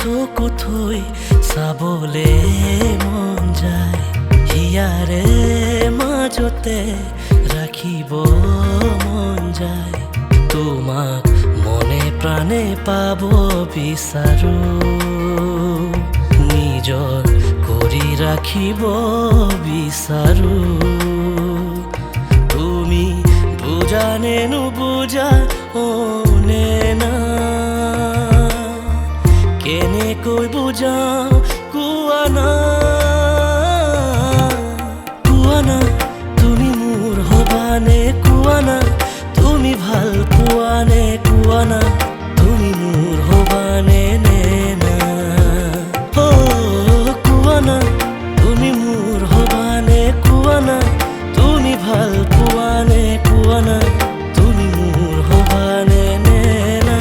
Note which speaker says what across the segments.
Speaker 1: চকু থৈ চাবলে মন যায়, হিয়াৰে মাজতে ৰাখিব মন যায়। তোমাক মনে প্ৰাণে পাব বিচাৰো, নিজৰ কৰি ৰাখিব বিচাৰো। তুমি বুজা নে নুবুজা নে না, কেনেকৈ বুজাও কোৱা না, কোৱা না তুমি মোৰ হবানে, কোৱা না তুমি ভাল পোৱা নে, কোৱা না তুমি মোৰ হবানে নে না। কোৱা না তুমি মোৰ হবানে, কোৱা না তুমি ভাল পোৱা নে, কোৱা না তুমি মোৰ হবানে নে না।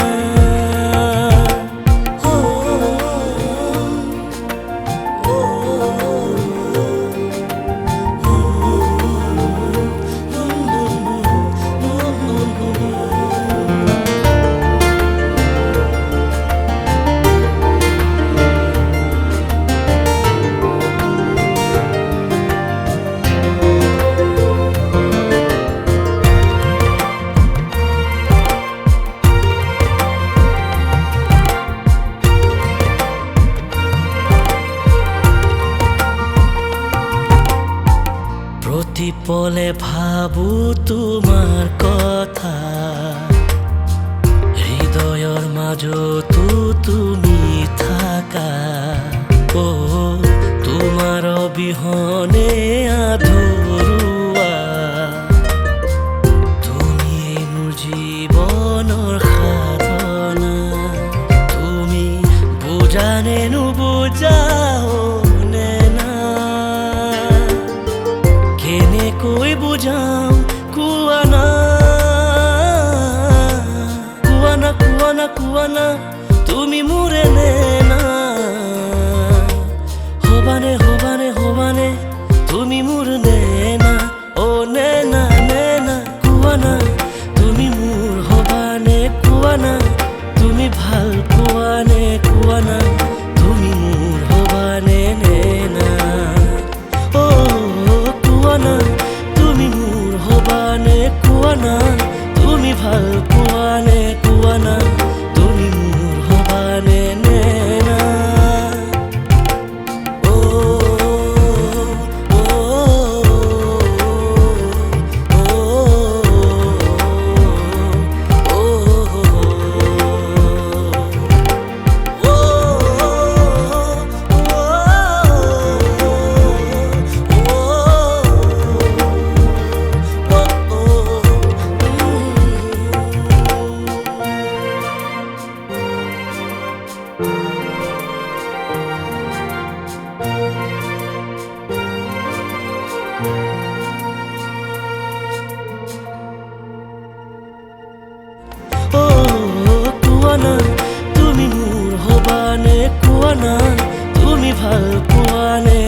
Speaker 1: প্ৰতি পলে ভাবো তোমাৰ কথা, হৃদয়ৰ মাজতো তুমি থাকা। তোমাৰ অবিহনে আধৰুৱা, তুমি মোৰ জীৱনৰ সাধনা। তুমি বুজা নে নুবুজা নে না, কেনেকৈ বুজাও কোৱা না, কোৱা না কোৱা না কোৱা না তুমি মোৰে নে না। হবানে হবানে হবানে তুমি মোৰ নে না, নে না নে না, কোৱা না তুমি মোৰ হবানে, কোৱা না তুমি ভাল পোৱা নে, কোৱা না তুমি মোৰ হবানে নে না। কোৱা না তুমি মোৰ হবানে, কোৱা না তুমি ভাল পোৱা নে, কোৱা না তুমি মোৰ হবানে নে না। কোৱা না তুমি মোৰ হবানে, কোৱা না তুমি ভাল পোৱা নে।